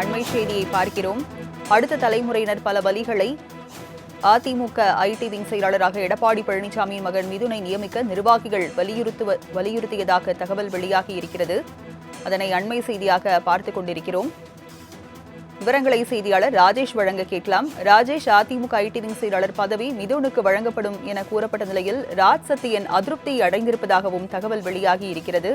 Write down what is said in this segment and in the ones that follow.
அண்மை செய்தியை பார்க்கிறோம். அடுத்த தலைமுறையினர் பல வழிகளை அதிமுக ஐடி விங் செயலாளராக எடப்பாடி பழனிசாமியின் மகன் மிதுனை நியமிக்க நிர்வாகிகள் வலியுறுத்தியதாக தகவல் வெளியாகி இருக்கிறது. அதனை அண்மை செய்தியாக பார்த்துக் கொண்டிருக்கிறோம். விவரங்களை செய்தியாளர் ராஜேஷ் வழங்க கேட்கலாம். ராஜேஷ், அதிமுக ஐடி விங் செயலாளர் பதவி மிதுனுக்கு வழங்கப்படும் என கூறப்பட்ட நிலையில் ராஜ் சத்தியன் அதிருப்தியை அடைந்திருப்பதாகவும் தகவல் வெளியாகி இருக்கிறது.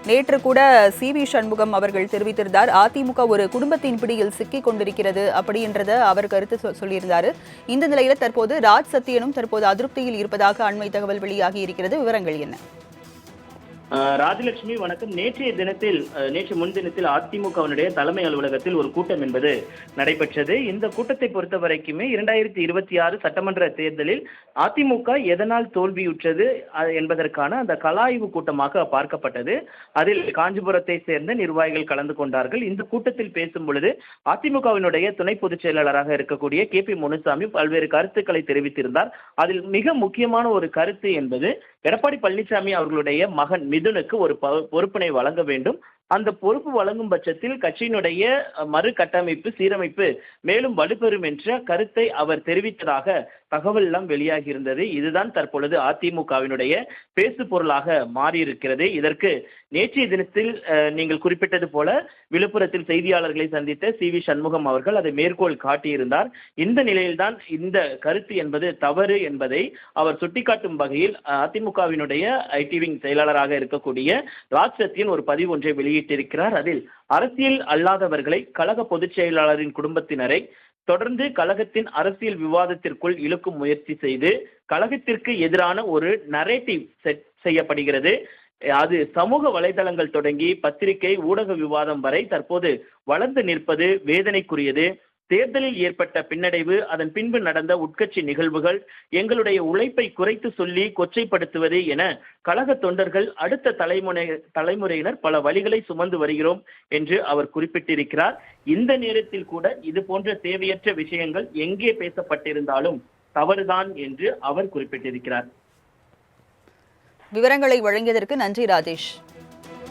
நேற்று கூட சி.வி. சண்முகம் அவர்கள் தெரிவித்திருந்தார், அதிமுக ஒரு குடும்பத்தின் பிடியில் சிக்கிக் கொண்டிருக்கிறது அப்படின்றத அவர் கருத்து சொல்லியிருந்தார். இந்த நிலையில தற்போது ராஜ் சத்தியனும் தற்போது அதிருப்தியில் இருப்பதாக அண்மை தகவல் வெளியாகி இருக்கிறது. விவரங்கள் என்ன? ராஜலட்சுமி, வணக்கம். நேற்று முன்தினத்தில் அதிமுகவினுடைய தலைமை அலுவலகத்தில் ஒரு கூட்டம் என்பது நடைபெற்றது. இந்த கூட்டத்தை பொறுத்த வரைக்குமே 2026 சட்டமன்ற தேர்தலில் அதிமுக எதனால் தோல்வியுற்றது என்பதற்கான அந்த கலாய்வு கூட்டமாக பார்க்கப்பட்டது. அதில் காஞ்சிபுரத்தை சேர்ந்த நிர்வாகிகள் கலந்து கொண்டார்கள். இந்த கூட்டத்தில் பேசும் பொழுது அதிமுகவினுடைய துணை பொதுச் செயலாளராக இருக்கக்கூடிய கே.பி. முனுசாமி பல்வேறு கருத்துக்களை தெரிவித்திருந்தார். அதில் மிக முக்கியமான ஒரு கருத்து என்பது எடப்பாடி பழனிசாமி அவர்களுடைய மகன் மிதுனுக்கு ஒரு பொறுப்பினை வழங்க வேண்டும். அந்த பொறுப்பு வழங்கும் பட்சத்தில் கட்சியினுடைய மறு கட்டமைப்பு சீரமைப்பு மேலும் வலுப்பெறும் என்ற கருத்தை அவர் தெரிவித்ததாக தகவல் எல்லாம் வெளியாகி இருந்தது. இதுதான் தற்பொழுது அதிமுகவினுடைய பேசு பொருளாக மாறியிருக்கிறது. இதற்கு நேற்றைய தினத்தில் நீங்கள் குறிப்பிட்டது போல விழுப்புரத்தில் செய்தியாளர்களை சந்தித்த சி.வி. சண்முகம் அவர்கள் அதை மேற்கோள் காட்டியிருந்தார். இந்த நிலையில்தான் இந்த கருத்து என்பது தவறு என்பதை அவர் சுட்டிக்காட்டும் வகையில் அதிமுகவினுடைய ஐடி விங் செயலாளராக இருக்கக்கூடிய ராஜ் சத்தியன் ஒரு பதிவு ஒன்றை வெளியிட்டிருக்கிறார். அதில் அரசியல் அல்லாதவர்களை கழக பொதுச் செயலாளரின் குடும்பத்தினரை தொடர்ந்து கழகத்தின் அரசியல் விவாதத்திற்குள் இழுக்கும் முயற்சி செய்து கழகத்திற்கு எதிரான ஒரு நரேட்டிவ் செட் செய்யப்படுகிறது. அது சமூக வலைதளங்கள் தொடங்கி பத்திரிகை ஊடக விவாதம் வரை தற்போது வளர்ந்து நிற்பது வேதனைக்குரியது. தேர்தலில் ஏற்பட்ட பின்னடைவு, அதன் பின்பு நடந்த உட்கட்சி நிகழ்வுகள், எங்களுடைய உழைப்பை குறைத்து சொல்லி கொச்சைப்படுத்துவது என கழக தொண்டர்கள் அடுத்த தலைமுறையினர் பல வழிகளை சுமந்து வருகிறோம் என்று அவர் குறிப்பிட்டிருக்கிறார். இந்த நேரத்தில் கூட இது போன்ற தேவையற்ற விஷயங்கள் எங்கே பேசப்பட்டிருந்தாலும் தவறுதான் என்று அவர் குறிப்பிட்டிருக்கிறார். விவரங்களை வழங்கியதற்கு நன்றி ராஜேஷ்.